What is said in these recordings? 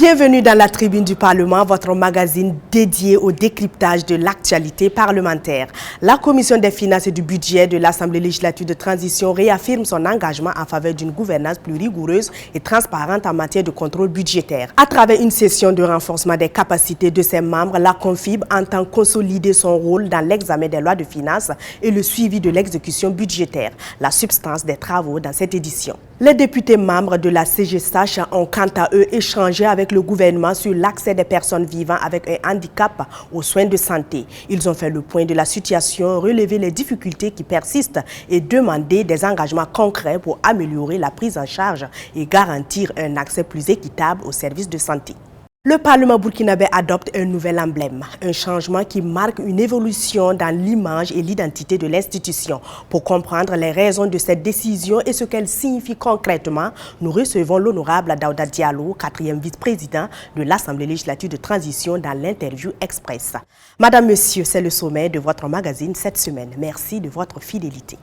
Bienvenue dans la tribune du Parlement, votre magazine dédié au décryptage de l'actualité parlementaire. La Commission des finances et du budget de l'Assemblée législative de transition réaffirme son engagement en faveur d'une gouvernance plus rigoureuse et transparente en matière de contrôle budgétaire. À travers une session de renforcement des capacités de ses membres, la CONFIB entend consolider son rôle dans l'examen des lois de finances et le suivi de l'exécution budgétaire, la substance des travaux dans cette édition. Les députés membres de la CGSH ont quant à eux échangé avec le gouvernement sur l'accès des personnes vivant avec un handicap aux soins de santé. Ils ont fait le point de la situation, relevé les difficultés qui persistent et demandé des engagements concrets pour améliorer la prise en charge et garantir un accès plus équitable aux services de santé. Le Parlement burkinabé adopte un nouvel emblème, un changement qui marque une évolution dans l'image et l'identité de l'institution. Pour comprendre les raisons de cette décision et ce qu'elle signifie concrètement, nous recevons l'honorable Daouda Diallo, 4e vice-président de l'Assemblée législative de transition dans l'interview express. Madame, Monsieur, c'est le sommet de votre magazine cette semaine. Merci de votre fidélité.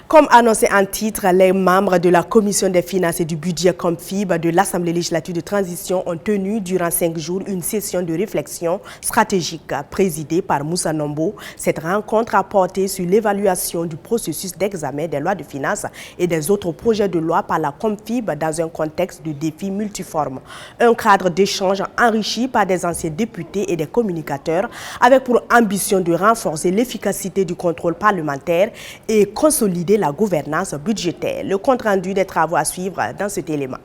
Comme annoncé en titre, les membres de la Commission des finances et du budget CONFIB de l'Assemblée législative de transition ont tenu durant 5 jours une session de réflexion stratégique présidée par Moussa Nombo. Cette rencontre a porté sur l'évaluation du processus d'examen des lois de finances et des autres projets de loi par la CONFIB dans un contexte de défis multiformes. Un cadre d'échange enrichi par des anciens députés et des communicateurs avec pour ambition de renforcer l'efficacité du contrôle parlementaire et consolider la gouvernance budgétaire. Le compte-rendu des travaux à suivre dans cet élément.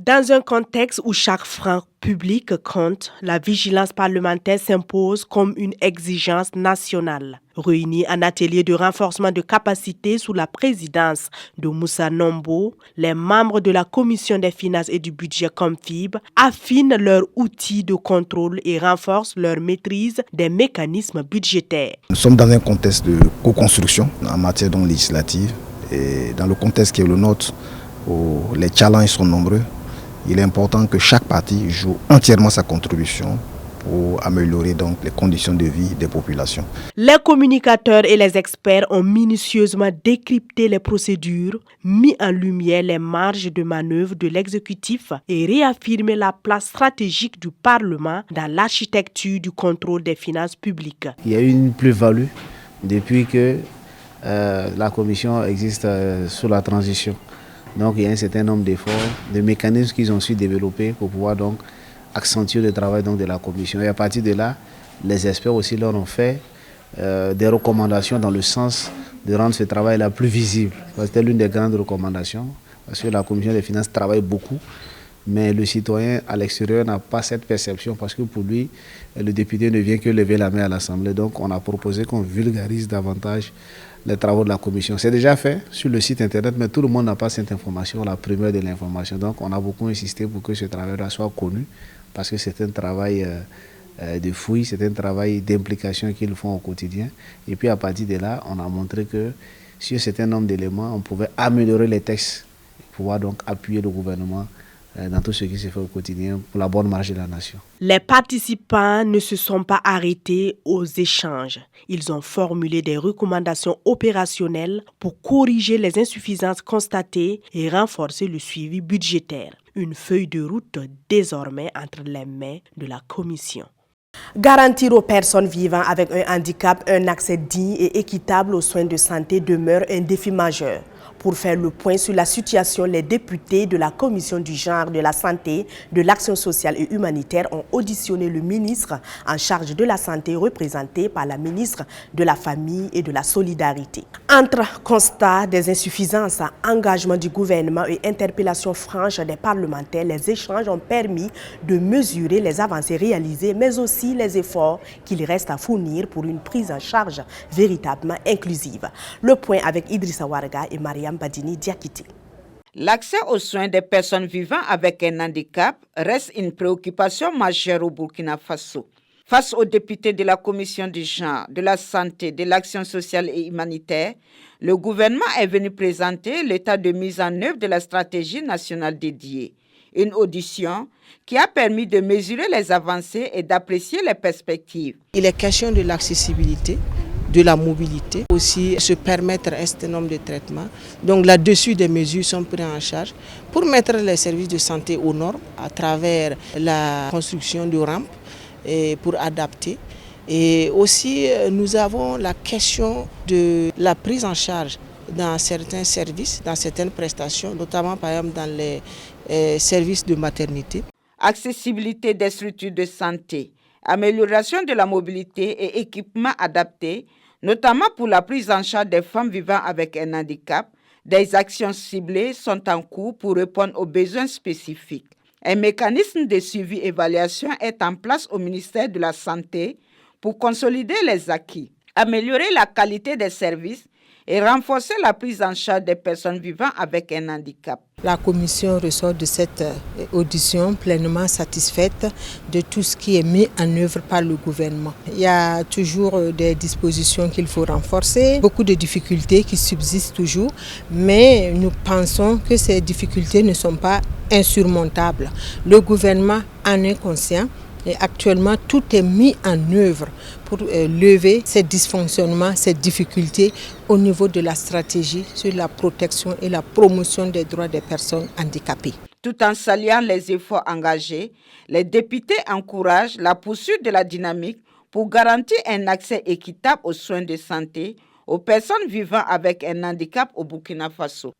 Dans un contexte où chaque franc public compte, la vigilance parlementaire s'impose comme une exigence nationale. Réunis en atelier de renforcement de capacité sous la présidence de Moussa Nombo, les membres de la Commission des finances et du budget CONFIB affinent leurs outils de contrôle et renforcent leur maîtrise des mécanismes budgétaires. Nous sommes dans un contexte de co-construction en matière législative et dans le contexte qui est le nôtre où les challenges sont nombreux. Il est important que chaque parti joue entièrement sa contribution pour améliorer donc les conditions de vie des populations. Les communicateurs et les experts ont minutieusement décrypté les procédures, mis en lumière les marges de manœuvre de l'exécutif et réaffirmé la place stratégique du Parlement dans l'architecture du contrôle des finances publiques. Il y a eu une plus-value depuis que la Commission existe sous la transition. Donc il y a un certain nombre d'efforts, de mécanismes qu'ils ont su développer pour pouvoir donc accentuer le travail donc, de la Commission. Et à partir de là, les experts aussi leur ont fait des recommandations dans le sens de rendre ce travail-là plus visible. C'était l'une des grandes recommandations, parce que la Commission des finances travaille beaucoup, mais le citoyen à l'extérieur n'a pas cette perception, parce que pour lui, le député ne vient que lever la main à l'Assemblée. Donc on a proposé qu'on vulgarise davantage les travaux de la Commission. C'est déjà fait sur le site internet, mais tout le monde n'a pas cette information, la primeur de l'information. Donc on a beaucoup insisté pour que ce travail-là soit connu, parce que c'est un travail de fouille, c'est un travail d'implication qu'ils font au quotidien. Et puis à partir de là, on a montré que sur un certain nombre d'éléments, on pouvait améliorer les textes, pouvoir donc appuyer le gouvernement dans tout ce qui se fait au quotidien pour la bonne marche de la nation. Les participants ne se sont pas arrêtés aux échanges. Ils ont formulé des recommandations opérationnelles pour corriger les insuffisances constatées et renforcer le suivi budgétaire. Une feuille de route désormais entre les mains de la Commission. Garantir aux personnes vivant avec un handicap un accès digne et équitable aux soins de santé demeure un défi majeur. Pour faire le point sur la situation, les députés de la Commission du genre, de la santé, de l'action sociale et humanitaire ont auditionné le ministre en charge de la santé, représenté par la ministre de la Famille et de la Solidarité. Entre constat des insuffisances, engagement du gouvernement et interpellations franches des parlementaires, les échanges ont permis de mesurer les avancées réalisées, mais aussi les efforts qu'il reste à fournir pour une prise en charge véritablement inclusive. Le point avec Idrissa Warga et Mariam Badini Diakité. L'accès aux soins des personnes vivant avec un handicap reste une préoccupation majeure au Burkina Faso. Face aux députés de la Commission du genre, de la santé, de l'action sociale et humanitaire, le gouvernement est venu présenter l'état de mise en œuvre de la stratégie nationale dédiée. Une audition qui a permis de mesurer les avancées et d'apprécier les perspectives. Il est question de l'accessibilité, de la mobilité, aussi se permettre un certain nombre de traitements. Donc là-dessus, des mesures sont prises en charge pour mettre les services de santé aux normes à travers la construction de rampes et pour adapter. Et aussi, nous avons la question de la prise en charge dans certains services, dans certaines prestations, notamment par exemple dans les services de maternité. Accessibilité des structures de santé, amélioration de la mobilité et équipements adaptés, notamment pour la prise en charge des femmes vivant avec un handicap. Des actions ciblées sont en cours pour répondre aux besoins spécifiques. Un mécanisme de suivi-évaluation est en place au ministère de la Santé pour consolider les acquis, améliorer la qualité des services et renforcer la prise en charge des personnes vivant avec un handicap. La commission ressort de cette audition pleinement satisfaite de tout ce qui est mis en œuvre par le gouvernement. Il y a toujours des dispositions qu'il faut renforcer, beaucoup de difficultés qui subsistent toujours, mais nous pensons que ces difficultés ne sont pas insurmontables. Le gouvernement en est conscient. Et actuellement, tout est mis en œuvre pour lever ces dysfonctionnements, ces difficultés au niveau de la stratégie sur la protection et la promotion des droits des personnes handicapées. Tout en saluant les efforts engagés, les députés encouragent la poursuite de la dynamique pour garantir un accès équitable aux soins de santé aux personnes vivant avec un handicap au Burkina Faso.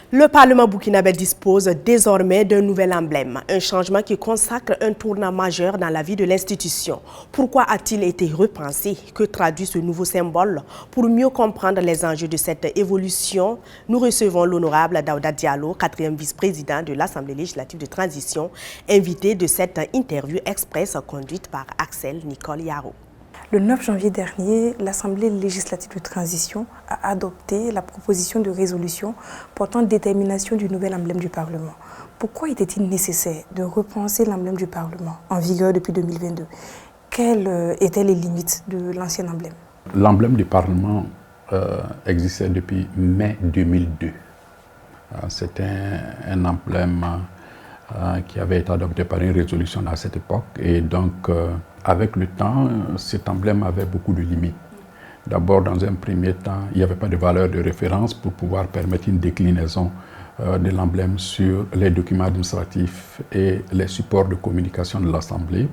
Le Parlement burkinabé dispose désormais d'un nouvel emblème, un changement qui consacre un tournant majeur dans la vie de l'institution. Pourquoi a-t-il été repensé? Que traduit ce nouveau symbole? Pour mieux comprendre les enjeux de cette évolution, nous recevons l'honorable Daouda Diallo, 4e vice-président de l'Assemblée législative de transition, invité de cette interview express conduite par Axel Nicole Yaro. Le 9 janvier dernier, l'Assemblée législative de transition a adopté la proposition de résolution portant détermination du nouvel emblème du Parlement. Pourquoi était-il nécessaire de repenser l'emblème du Parlement en vigueur depuis 2022? Quelles étaient les limites de l'ancien emblème? L'emblème du Parlement existait depuis mai 2002. C'était un emblème qui avait été adopté par une résolution à cette époque. Et donc, avec le temps, cet emblème avait beaucoup de limites. D'abord, dans un premier temps, il n'y avait pas de valeur de référence pour pouvoir permettre une déclinaison de l'emblème sur les documents administratifs et les supports de communication de l'Assemblée.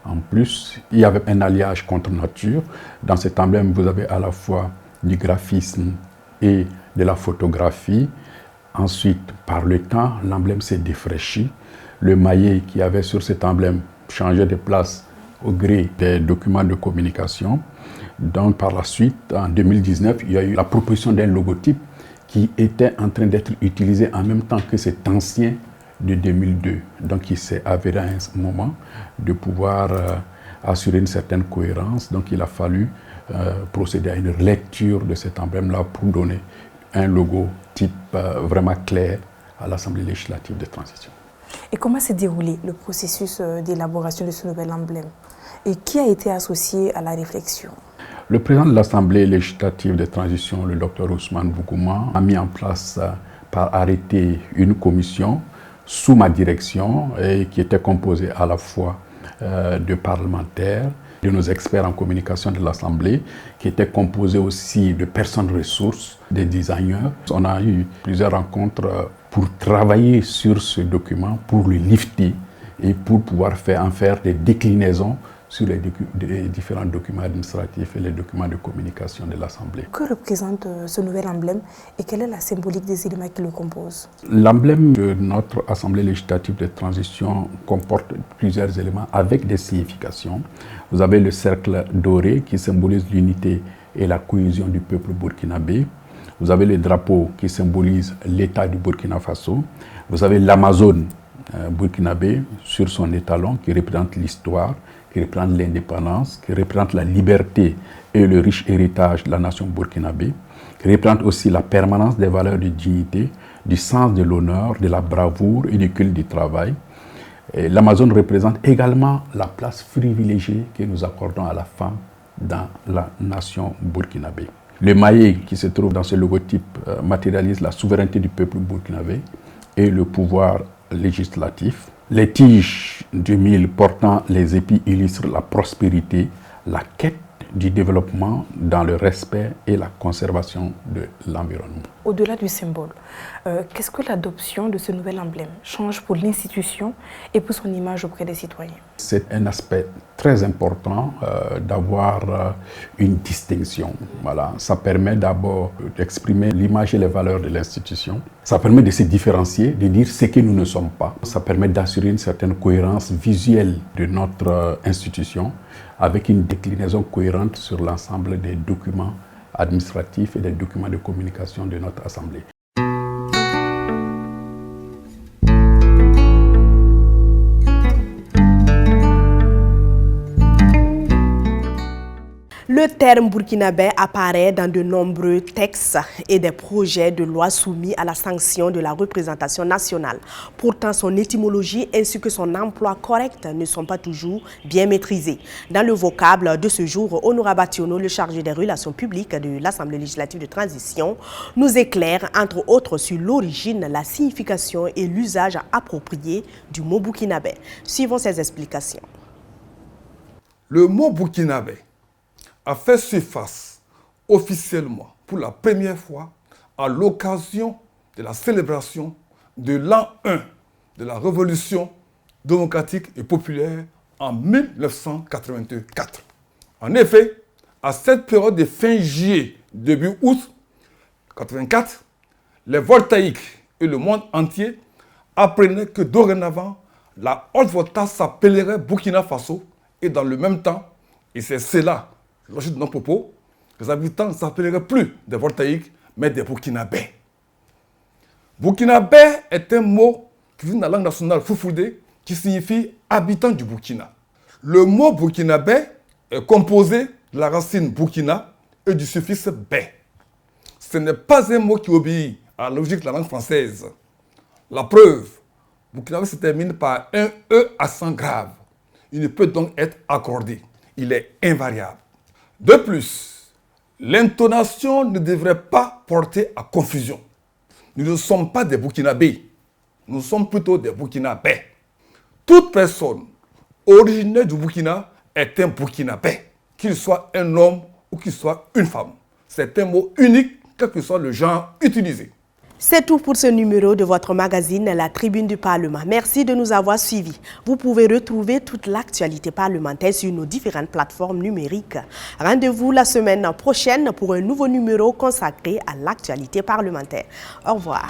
En plus, il y avait un alliage contre nature. Dans cet emblème, vous avez à la fois du graphisme et de la photographie. Ensuite, par le temps, l'emblème s'est défraîchi. Le maillet qu'il y avait sur cet emblème changeait de place au gré des documents de communication. Donc, par la suite, en 2019, il y a eu la proposition d'un logotype qui était en train d'être utilisé en même temps que cet ancien de 2002. Donc, il s'est avéré à un moment de pouvoir assurer une certaine cohérence. Donc, il a fallu procéder à une lecture de cet emblème-là pour donner un logo type vraiment clair à l'Assemblée législative de transition. Et comment s'est déroulé le processus d'élaboration de ce nouvel emblème? Et qui a été associé à la réflexion? Le président de l'Assemblée législative de transition, le Dr Ousmane Bougouma, a mis en place par arrêté une commission sous ma direction et qui était composée à la fois de parlementaires, de nos experts en communication de l'Assemblée, qui était composée aussi de personnes ressources, des designers. On a eu plusieurs rencontres pour travailler sur ce document, pour le lifter et pour pouvoir en faire des déclinaisons sur les différents documents administratifs et les documents de communication de l'Assemblée. Que représente ce nouvel emblème et quelle est la symbolique des éléments qui le composent? L'emblème de notre Assemblée législative de transition comporte plusieurs éléments avec des significations. Vous avez le cercle doré qui symbolise l'unité et la cohésion du peuple burkinabé. Vous avez le drapeau qui symbolise l'État du Burkina Faso. Vous avez l'Amazone burkinabé sur son étalon qui représente l'histoire, qui représente l'indépendance, qui représente la liberté et le riche héritage de la nation burkinabé, qui représente aussi la permanence des valeurs de dignité, du sens de l'honneur, de la bravoure et du culte du travail. L'Amazone représente également la place privilégiée que nous accordons à la femme dans la nation burkinabé. Le maillet qui se trouve dans ce logotype matérialise la souveraineté du peuple burkinabé et le pouvoir législatif. Les tiges du mil portant les épis illustrent la prospérité, la quête du développement dans le respect et la conservation de l'environnement. Au-delà du symbole, qu'est-ce que l'adoption de ce nouvel emblème change pour l'institution et pour son image auprès des citoyens? C'est un aspect très important d'avoir une distinction. Voilà. Ça permet d'abord d'exprimer l'image et les valeurs de l'institution. Ça permet de se différencier, de dire ce que nous ne sommes pas. Ça permet d'assurer une certaine cohérence visuelle de notre institution avec une déclinaison cohérente sur l'ensemble des documents administratifs et des documents de communication de notre Assemblée. Le terme burkinabé apparaît dans de nombreux textes et des projets de loi soumis à la sanction de la représentation nationale. Pourtant, son étymologie ainsi que son emploi correct ne sont pas toujours bien maîtrisés. Dans le vocable de ce jour, Honorable Bationo, le chargé des relations publiques de l'Assemblée législative de transition, nous éclaire entre autres sur l'origine, la signification et l'usage approprié du mot burkinabé. Suivons ces explications. Le mot burkinabé a fait surface officiellement pour la première fois à l'occasion de la célébration de l'an 1 de la Révolution démocratique et populaire en 1984. En effet, à cette période de fin juillet, début août 1984, les voltaïques et le monde entier apprenaient que dorénavant, la Haute-Volta s'appellerait Burkina Faso et dans le même temps, et c'est cela logique de nos propos, les habitants ne s'appelleraient plus des voltaïques, mais des burkinabés. Burkinabé est un mot qui vient de la langue nationale foufoudé, qui signifie habitant du Burkina. Le mot burkinabé est composé de la racine burkina et du suffixe bé. Ce n'est pas un mot qui obéit à la logique de la langue française. La preuve, burkinabé se termine par un E accent grave. Il ne peut donc être accordé. Il est invariable. De plus, l'intonation ne devrait pas porter à confusion. Nous ne sommes pas des burkinabés, nous sommes plutôt des burkinabés. Toute personne originaire du Burkina est un burkinabé, qu'il soit un homme ou qu'il soit une femme. C'est un mot unique, quel que soit le genre utilisé. C'est tout pour ce numéro de votre magazine La Tribune du Parlement. Merci de nous avoir suivis. Vous pouvez retrouver toute l'actualité parlementaire sur nos différentes plateformes numériques. Rendez-vous la semaine prochaine pour un nouveau numéro consacré à l'actualité parlementaire. Au revoir.